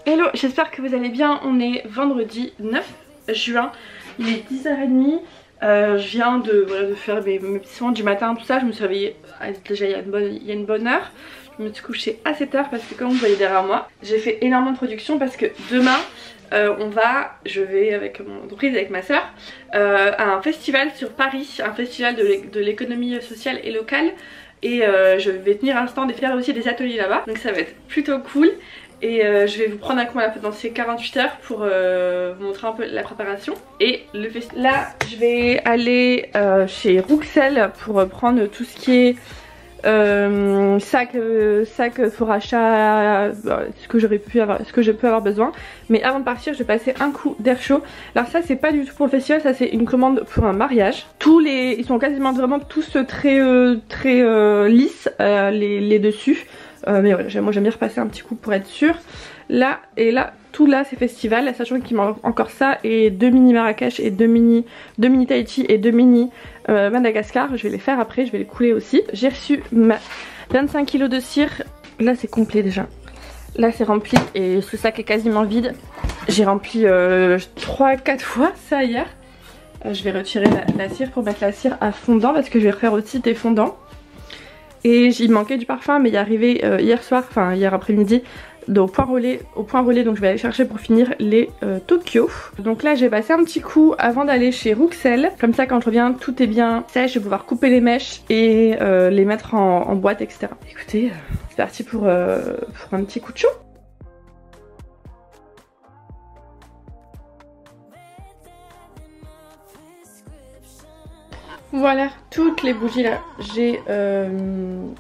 Hello, j'espère que vous allez bien. On est vendredi 9 juin, il est 10h30. Je viens de faire mes petits soins du matin, tout ça. Je me suis réveillée déjà il y a une bonne heure. Je me suis couchée assez tard parce que comme vous voyez derrière moi, j'ai fait énormément de production parce que demain je vais avec mon entreprise, avec ma soeur, à un festival sur Paris, un festival de l'économie sociale et locale. Et je vais tenir un stand et faire aussi des ateliers là-bas. Donc ça va être plutôt cool. Et je vais vous prendre un coup dans ces 48 heures pour vous montrer un peu la préparation. Et le festival. Là, je vais aller chez Rouxel pour prendre tout ce qui est sac pour achat, ce que je peux avoir besoin. Mais avant de partir, je vais passer un coup d'air chaud. Alors ça, c'est pas du tout pour le festival, ça c'est une commande pour un mariage. Ils sont quasiment vraiment tous très lisses, les dessus. Mais voilà, moi j'aime bien repasser un petit coup pour être sûre. Là et là, tout là c'est festival, sachant qu'il manque encore ça et 2 mini Marrakech et 2 mini Tahiti et 2 mini Madagascar. Je vais les faire après, je vais les couler aussi. J'ai reçu ma 25 kg de cire. Là c'est complet déjà. Là c'est rempli et ce sac est quasiment vide. J'ai rempli 3-4 fois ça hier. Je vais retirer la cire pour mettre la cire à fondant parce que je vais refaire aussi des fondants. Et il manquait du parfum, mais il est arrivé hier après-midi au point relais, donc je vais aller chercher pour finir les Tokyo. Donc là j'ai passé un petit coup avant d'aller chez Rouxel, comme ça quand je reviens tout est bien sèche, je vais pouvoir couper les mèches et les mettre en boîte, etc. Écoutez, c'est parti pour un petit coup de chaud. Voilà, toutes les bougies là, j'ai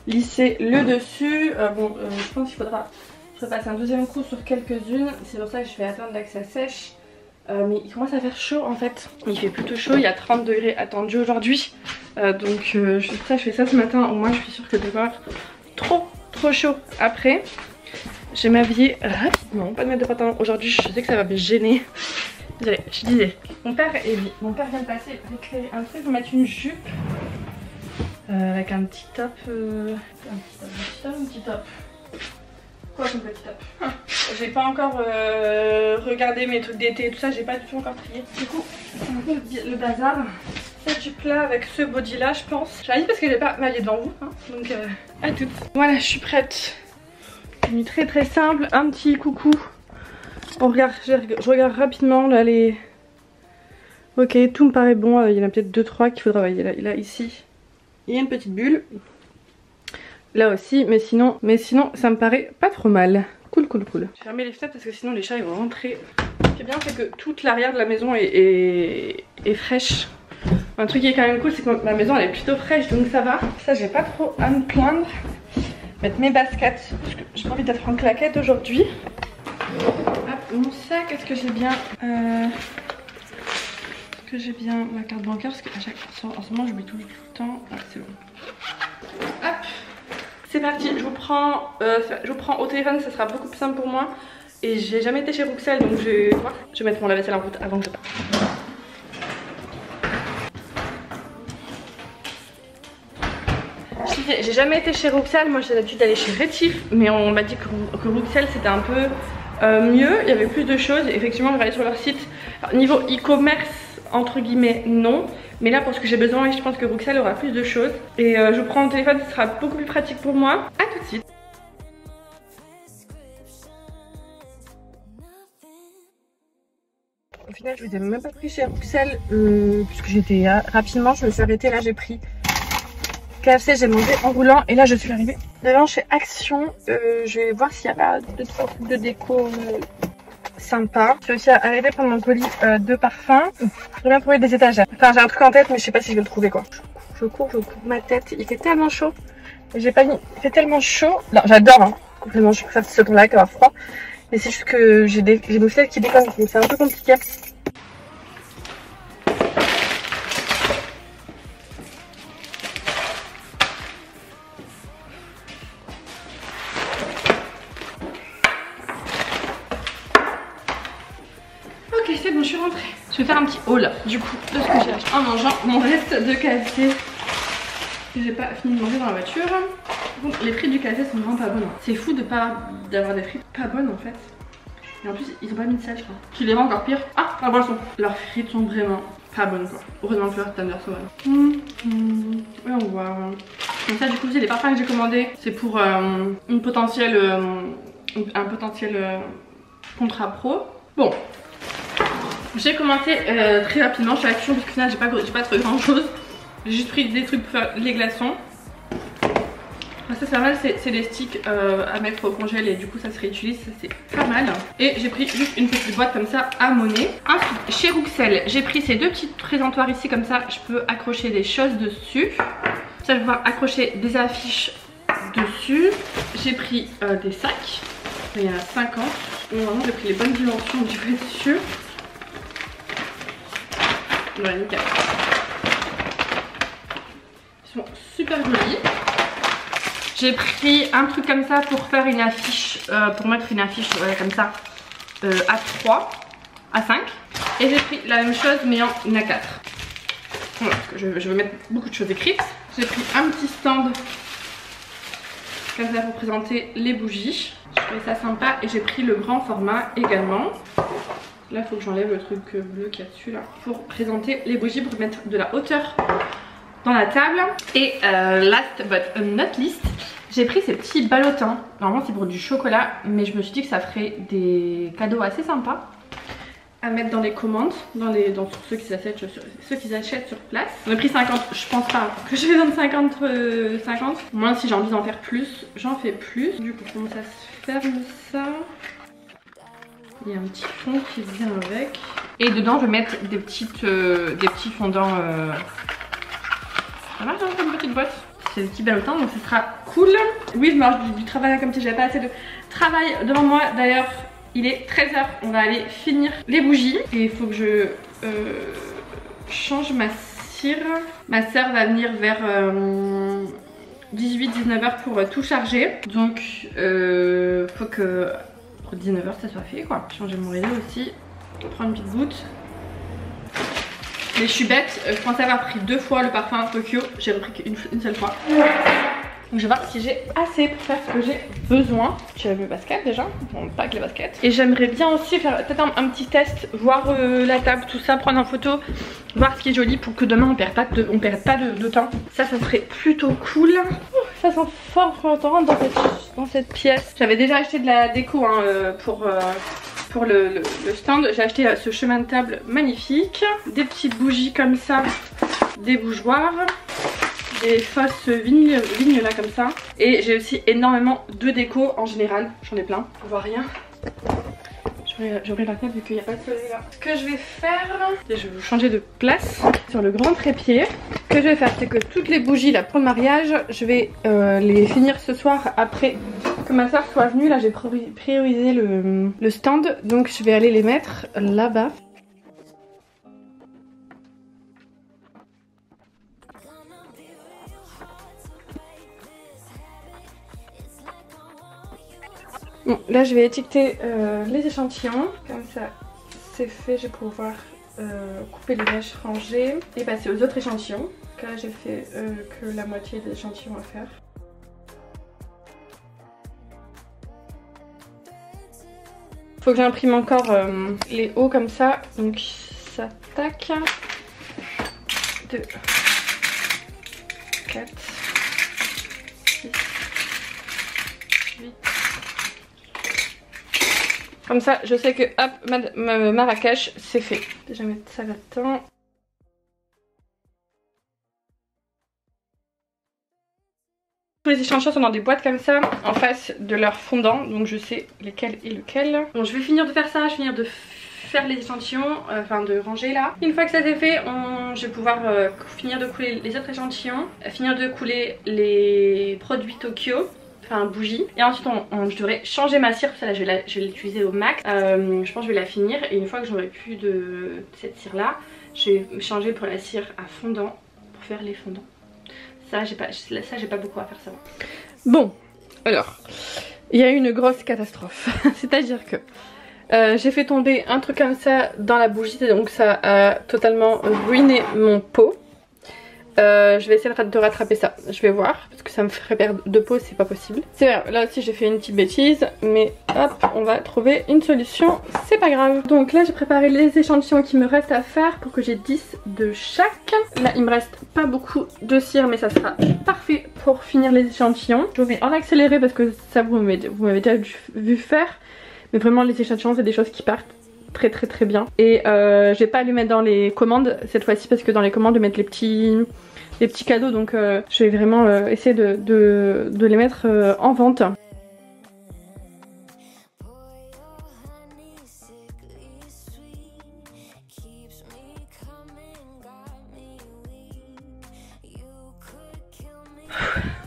lissé le dessus. Je pense qu'il faudra repasser un deuxième coup sur quelques-unes. C'est pour ça que je vais attendre là que ça sèche. Mais il commence à faire chaud en fait. Il fait plutôt chaud, il y a 30 degrés attendus aujourd'hui. Je fais ça ce matin, au moins je suis sûre que ça va être trop chaud. Après, je vais m'habiller rapidement, pas de mettre de pantalon aujourd'hui, je sais que ça va me gêner. Désolée, je disais, mon père vient de passer réclamer un truc pour mettre une jupe avec un petit top, un petit top. Quoi comme petit top? J'ai pas encore regardé mes trucs d'été et tout ça, j'ai pas du tout encore trié. Du coup, c'est un peu le bazar. Cette jupe là avec ce body là, je pense. J'ai dit parce que j'ai pas m'habillé devant vous, hein, donc à toutes. Voilà, je suis prête. Une très simple, un petit coucou. On regarde, je regarde rapidement là les... Ok, tout me paraît bon, il y en a peut-être 2-3 qu'il faudra... Là, ici, il y a une petite bulle. Là aussi, mais sinon ça me paraît pas trop mal. Cool. Je vais fermer les fenêtres parce que sinon les chats ils vont rentrer. Ce qui est bien, c'est que toute l'arrière de la maison est fraîche. Un truc qui est quand même cool, c'est que ma maison elle est plutôt fraîche, donc ça va. Ça, j'ai pas trop à me plaindre. Mettre mes baskets, parce que j'ai pas envie d'être en claquette aujourd'hui. Mon sac, est-ce que j'ai bien ma carte bancaire, parce qu'à chaque fois en ce moment je m'y touche tout le temps. Ah, c'est bon. Hop, c'est parti, je vous prends au téléphone, ça sera beaucoup plus simple pour moi. Et j'ai jamais été chez Rouxel, donc je vais mettre mon lave-vaisselle en route avant que je parte. J'ai jamais été chez Rouxel, moi j'ai l'habitude d'aller chez Rétif, mais on m'a dit que Rouxel c'était un peu mieux, il y avait plus de choses. Effectivement, je vais aller sur leur site. Alors, niveau e-commerce, entre guillemets, non. Mais là, pour ce que j'ai besoin, je pense que Rouxel aura plus de choses. Et je prends mon téléphone, ce sera beaucoup plus pratique pour moi. A tout de suite. Au final, je ne vous ai même pas pris chez Rouxel, puisque j'étais rapidement, je me suis arrêtée. Là, j'ai pris KFC, j'ai mangé en roulant et là je suis arrivée devant chez Action. Je vais voir s'il y a pas 2-3 trucs de déco sympa. Je suis aussi arrivée prendre mon colis de parfum. J'ai bien trouvé des étagères. Enfin, j'ai un truc en tête, mais je sais pas si je vais le trouver quoi. Je cours ma tête. Il fait tellement chaud. J'ai pas mis. Il fait tellement chaud. Non, j'adore, hein. Complètement, je préfère ce temps-là qu'avoir froid. Mais c'est juste que j'ai nos filles qui déconnent, donc c'est un peu compliqué. Ok, c'est bon, je suis rentrée. Je vais faire un petit haul du coup de ce que j'ai acheté en mangeant mon reste de KFC que j'ai pas fini de manger dans la voiture. Bon, les frites du KFC sont vraiment pas bonnes. C'est fou de pas d'avoir des frites pas bonnes en fait. Et en plus ils ont pas mis de sel je crois. Qui les rend encore pire. Ah la boisson. Leurs frites sont vraiment pas bonnes quoi. Heureusement que leurs tenders sont bonnes. Ouais on voit. Donc ça du coup c'est les parfums que j'ai commandés. C'est pour une potentielle un potentiel contrat pro. Bon. J'ai commenté très rapidement, je suis à l'action parce que final j'ai pas trouvé grand chose. J'ai juste pris des trucs pour faire les glaçons. Ça c'est pas mal, c'est des sticks à mettre au congèle et du coup ça se réutilise, ça c'est pas mal. Et j'ai pris juste une petite boîte comme ça à monnaie. Ensuite chez Rouxel j'ai pris ces deux petites présentoirs ici comme ça, je peux accrocher des choses dessus. Ça je vais pouvoir accrocher des affiches dessus. J'ai pris des sacs, il y en a 50. Normalement j'ai pris les bonnes dimensions du coup dessus. Voilà nickel. Ils sont super jolis. J'ai pris un truc comme ça pour faire une affiche, pour mettre une affiche comme ça à 3, à 5. Et j'ai pris la même chose mais en A4. Voilà, parce que je vais mettre beaucoup de choses écrites. J'ai pris un petit stand comme ça pour présenter les bougies. Je trouvais ça sympa et j'ai pris le grand format également. Là il faut que j'enlève le truc bleu qu'il y a dessus là. Pour présenter les bougies, pour mettre de la hauteur dans la table. Et last but not least, j'ai pris ces petits ballotins. Normalement c'est pour du chocolat, mais je me suis dit que ça ferait des cadeaux assez sympas à mettre dans les commandes, dans ceux qui achètent sur place. On a pris 50, je pense pas que je vais vendre 50. Moi si j'ai envie d'en faire plus, j'en fais plus. Du coup comment ça se ferme ça? Il y a un petit fond qui vient avec. Et dedans je vais mettre des petits fondants. Ça marche dans une petite boîte. C'est des petits ballotins donc ce sera cool. Oui je marche du travail comme si j'avais pas assez de travail devant moi. D'ailleurs il est 13 h, on va aller finir les bougies. Et il faut que je change ma cire. Ma sœur va venir vers 18-19 h pour tout charger. Donc faut que pour 19 h ça soit fait quoi. Changer mon rideau aussi. Prendre une petite goutte. Mais je suis bête, je pensais avoir pris 2 fois le parfum Tokyo. J'ai repris qu'une seule fois. Donc je vais voir si j'ai assez pour faire ce que j'ai besoin. J'ai mes baskets déjà, bon pas que les baskets. Et j'aimerais bien aussi faire peut-être un petit test, voir la table, tout ça, prendre en photo, voir ce qui est joli pour que demain on perde pas de temps. Ça serait plutôt cool. Ça sent fort quand on rentre dans cette pièce. J'avais déjà acheté de la déco hein, pour le stand. J'ai acheté ce chemin de table magnifique. Des petites bougies comme ça, des bougeoirs. Des fausses vignes là comme ça. Et j'ai aussi énormément de déco en général. J'en ai plein. On voit rien. J'aurai la table vu qu'il n'y a pas de soleil là. Ce que je vais faire, je vais vous changer de place sur le grand trépied. Ce que je vais faire, c'est que toutes les bougies là pour le mariage, je vais les finir ce soir après que ma soeur soit venue. Là j'ai priorisé le stand. Donc je vais aller les mettre là-bas. Bon, là je vais étiqueter les échantillons, comme ça c'est fait, je vais pouvoir couper les mèches rangées et passer aux autres échantillons. Là j'ai fait que la moitié des échantillons à faire. Faut que j'imprime encore les hauts comme ça, donc ça tac. 2, 4, 6, 8. Comme ça, je sais que hop, Marrakech, c'est fait. Déjà mettre ça là-dedans. Tous les échantillons sont dans des boîtes comme ça, en face de leur fondant, donc je sais lesquels et lequel. Bon, je vais finir de faire ça, je vais finir de faire les échantillons, enfin de ranger là. Une fois que ça c'est fait, je vais pouvoir finir de couler les autres échantillons, finir de couler les produits Tokyo. Enfin bougie. Et ensuite je devrais changer ma cire, ça là je vais l'utiliser au max. Je pense que je vais la finir et une fois que j'aurai plus de cette cire là, je vais me changer pour la cire à fondant pour faire les fondants. Ça j'ai pas beaucoup à faire ça. Bon alors il y a eu une grosse catastrophe. C'est à dire que j'ai fait tomber un truc comme ça dans la bougie, donc ça a totalement ruiné mon pot. Je vais essayer de rattraper ça, je vais voir, parce que ça me ferait perdre de peau, c'est pas possible. C'est vrai, là aussi j'ai fait une petite bêtise, mais hop, on va trouver une solution, c'est pas grave. Donc là j'ai préparé les échantillons qui me restent à faire pour que j'ai 10 de chaque. Là il me reste pas beaucoup de cire, mais ça sera parfait pour finir les échantillons. Je vous mets en accéléré parce que ça vous m'avez déjà vu faire, mais vraiment les échantillons c'est des choses qui partent très bien. Et je vais pas les mettre dans les commandes cette fois-ci parce que dans les commandes je vais mettre les petits cadeaux, donc je vais vraiment essayer de les mettre en vente.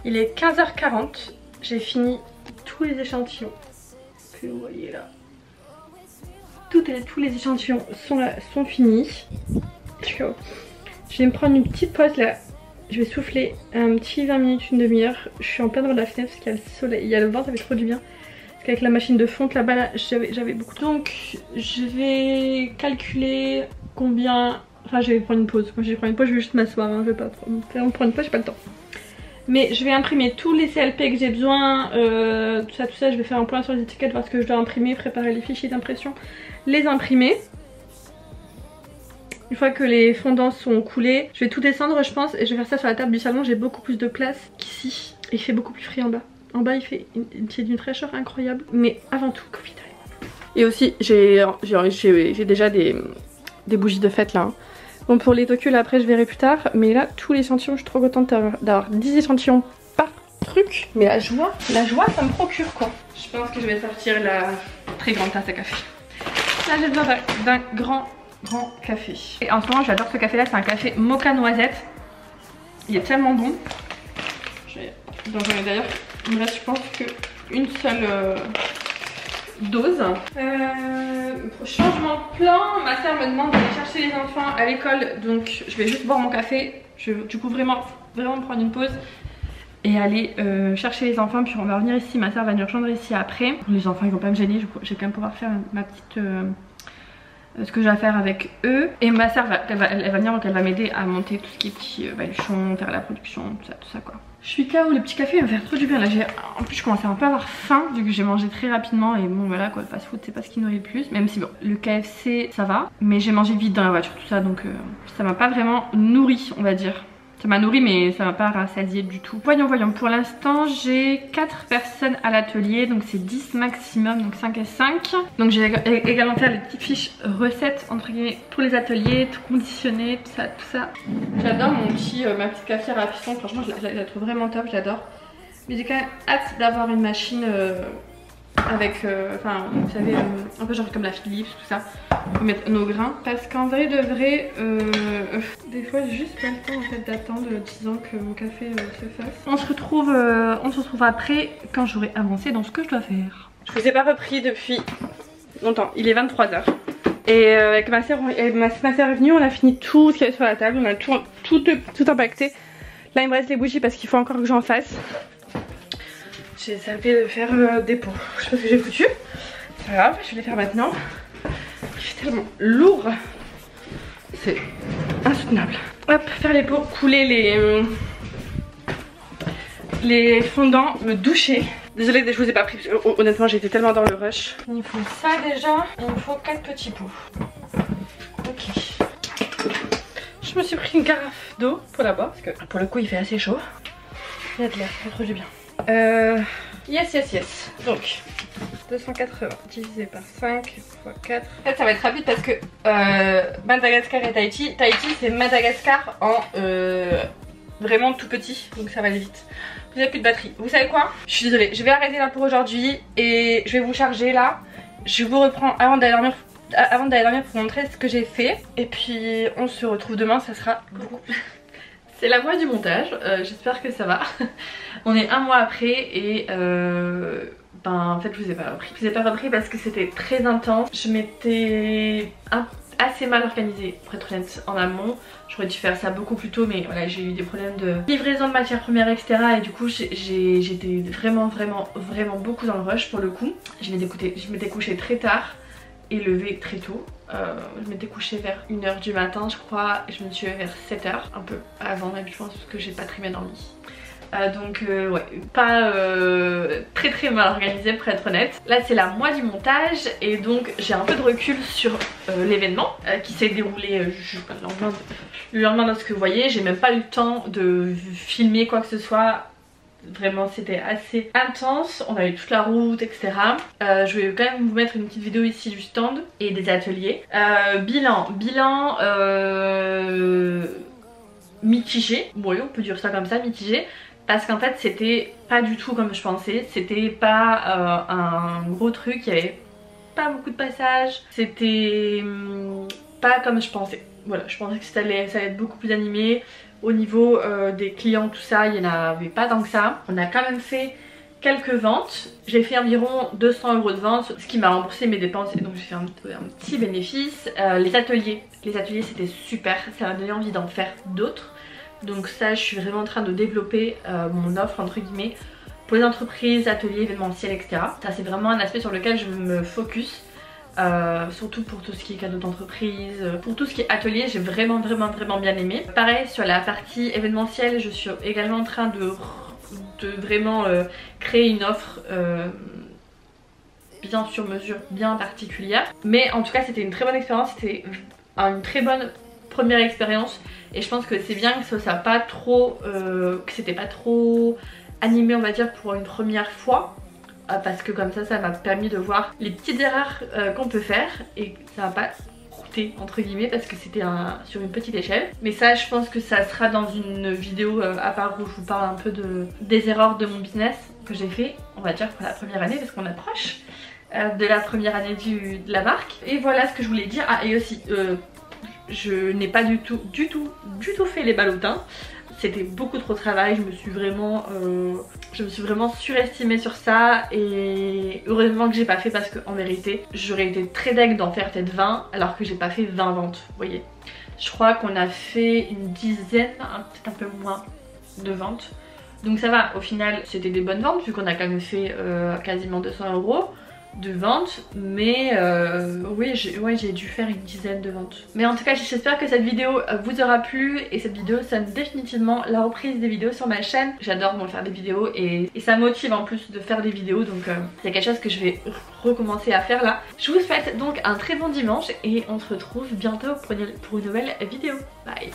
Il est 15h40, j'ai fini tous les échantillons que vous voyez là. Tous les échantillons sont finis. Je vais me prendre une petite pause là. Je vais souffler un petit 20 minutes, une demi-heure. Je suis en plein devant de la fenêtre parce qu'il y a le soleil, il y a le vent, ça fait trop du bien. Parce qu'avec la machine de fonte là-bas, là, j'avais beaucoup de... Donc je vais calculer combien... Enfin je vais prendre une pause. Quand je vais prendre une pause, je vais juste m'asseoir. Hein. Je vais pas prendre une pause, j'ai pas le temps. Mais je vais imprimer tous les CLP que j'ai besoin, tout ça, je vais faire un point sur les étiquettes, voir ce que je dois imprimer, préparer les fichiers d'impression, les imprimer. Une fois que les fondants sont coulés, je vais tout descendre je pense et je vais faire ça sur la table du salon. J'ai beaucoup plus de place qu'ici et il fait beaucoup plus frais en bas. En bas il fait d'une fraîcheur incroyable, mais avant tout Covid. Et aussi j'ai déjà des bougies de fête là. Hein. Bon pour les tocules après je verrai plus tard, mais là tous les échantillons, je suis trop contente d'avoir 10 échantillons par truc. Mais la joie ça me procure quoi. Je pense que je vais sortir la très grande tasse à café. Là j'ai besoin d'un grand café. Et en ce moment j'adore ce café là, c'est un café mocha noisette. Il est tellement bon. D'ailleurs il me reste je pense qu'une seule dose. Changement de plan, ma soeur me demande d'aller chercher les enfants à l'école, donc je vais juste boire mon café. Je vais du coup vraiment prendre une pause et aller chercher les enfants, puis on va revenir ici. Ma soeur va nous rejoindre ici après. Les enfants ils vont pas me gêner, je vais quand même pouvoir faire ma petite ce que j'ai à faire avec eux. Et ma soeur elle va venir, donc elle va m'aider à monter tout ce qui est petit baluchon, faire la production, tout ça quoi. Je suis KO, le petit café il va me faire trop du bien là. En plus je commence à un peu avoir faim vu que j'ai mangé très rapidement. Et bon voilà quoi, le fast food c'est pas ce qui nourrit le plus. Même si bon le KFC ça va, mais j'ai mangé vite dans la voiture tout ça, donc ça m'a pas vraiment nourri on va dire. Ça m'a nourri mais ça m'a pas rassasié du tout. Voyons, pour l'instant j'ai 4 personnes à l'atelier, donc c'est 10 maximum, donc 5 et 5. Donc j'ai également fait les petites fiches recettes entre guillemets pour les ateliers, tout conditionné, tout ça. J'adore ma petite cafetière à piston, franchement je la trouve vraiment top, j'adore. Mais j'ai quand même hâte d'avoir une machine avec, enfin vous savez, un peu genre comme la Philips, tout ça, pour mettre nos grains. Parce qu'en vrai de vrai, des fois j'ai juste pas le temps en fait d'attendre 10 ans que mon café se fasse. On se retrouve après quand j'aurai avancé dans ce que je dois faire. Je vous ai pas repris depuis longtemps, il est 23 h. Et avec ma soeur est venue, on a fini tout ce qu'il y avait sur la table, on a tout impacté. Là il me reste les bougies parce qu'il faut encore que j'en fasse. J'ai zappé de faire des pots. Je sais pas ce que j'ai foutu. C'est pas grave, je vais les faire maintenant. Il fait tellement lourd. C'est insoutenable. Hop, faire les pots, couler les fondants, me doucher. Désolée, je vous ai pas pris parce que honnêtement j'étais tellement dans le rush. Il me faut ça déjà. Il me faut 4 petits pots. Ok. Je me suis pris une carafe d'eau pour la boire parce que pour le coup il fait assez chaud. Il y a de l'air, ça fait trop du bien. Yes. Donc 280 divisé par 5 x 4. En fait ça va être rapide parce que Madagascar et Tahiti c'est Madagascar en vraiment tout petit, donc ça va aller vite. Vous n'avez plus de batterie. Vous savez quoi? Je suis désolée, je vais arrêter là pour aujourd'hui et je vais vous charger là. Je vous reprends avant d'aller dormir pour vous montrer ce que j'ai fait. Et puis on se retrouve demain, ça sera beaucoup plus... C'est la voie du montage, j'espère que ça va. On est un mois après et en fait je vous ai pas repris. Je vous ai pas repris parce que c'était très intense. Je m'étais assez mal organisée pour être honnête en amont. J'aurais dû faire ça beaucoup plus tôt, mais voilà, j'ai eu des problèmes de livraison de matières premières etc. Et du coup j'étais vraiment beaucoup dans le rush pour le coup. Je m'étais couchée très tard. et levée très tôt. Je m'étais couchée vers 1h du matin je crois et je me suis levée vers 7h, un peu avant même je pense parce que j'ai pas très bien dormi. Donc ouais, pas très mal organisé pour être honnête. Là c'est la moitié du montage et donc j'ai un peu de recul sur l'événement qui s'est déroulé le lendemain de ce que vous voyez. J'ai même pas eu le temps de filmer quoi que ce soit. Vraiment c'était assez intense, on a eu toute la route etc. Je vais quand même vous mettre une petite vidéo ici du stand et des ateliers. Bilan mitigé, oui on peut dire ça comme ça, mitigé. Parce qu'en fait c'était pas du tout comme je pensais, c'était pas un gros truc, il y avait pas beaucoup de passages, c'était pas comme je pensais. Voilà, je pensais que ça allait être beaucoup plus animé. Au niveau des clients tout ça, il n'y en avait pas tant que ça. On a quand même fait quelques ventes. J'ai fait environ 200 € de vente, ce qui m'a remboursé mes dépenses et donc j'ai fait un petit bénéfice. Les ateliers c'était super, ça m'a donné envie d'en faire d'autres. Donc ça je suis vraiment en train de développer mon offre entre guillemets pour les entreprises, ateliers, événementiels etc. Ça c'est vraiment un aspect sur lequel je me focus. Surtout pour tout ce qui est cadeau d'entreprise, pour tout ce qui est atelier, j'ai vraiment bien aimé. Pareil sur la partie événementielle, je suis également en train de vraiment créer une offre bien sur mesure, bien particulière. Mais en tout cas c'était une très bonne expérience, c'était une très bonne première expérience et je pense que c'est bien que ça soit pas trop, que c'était pas trop animé on va dire pour une première fois. Parce que comme ça m'a permis de voir les petites erreurs qu'on peut faire et ça m'a pas coûté entre guillemets parce que c'était sur une petite échelle. Mais ça je pense que ça sera dans une vidéo à part où je vous parle un peu des erreurs de mon business que j'ai fait on va dire pour la première année parce qu'on approche de la première année de la marque. Et voilà ce que je voulais dire. Ah et aussi je n'ai pas du tout fait les ballotins. C'était beaucoup trop de travail, je me suis vraiment surestimée sur ça et heureusement que j'ai pas fait parce qu'en vérité j'aurais été très deg d'en faire peut-être 20 alors que j'ai pas fait 20 ventes, vous voyez. Je crois qu'on a fait une dizaine, peut-être un peu moins de ventes. Donc ça va, au final c'était des bonnes ventes vu qu'on a quand même fait quasiment 200 € de ventes, mais oui j'ai dû faire une dizaine de ventes. Mais en tout cas j'espère que cette vidéo vous aura plu et cette vidéo sonne définitivement la reprise des vidéos sur ma chaîne. J'adore faire des vidéos et ça motive en plus de faire des vidéos, donc c'est quelque chose que je vais recommencer à faire là. Je vous souhaite donc un très bon dimanche et on se retrouve bientôt pour une nouvelle vidéo. Bye.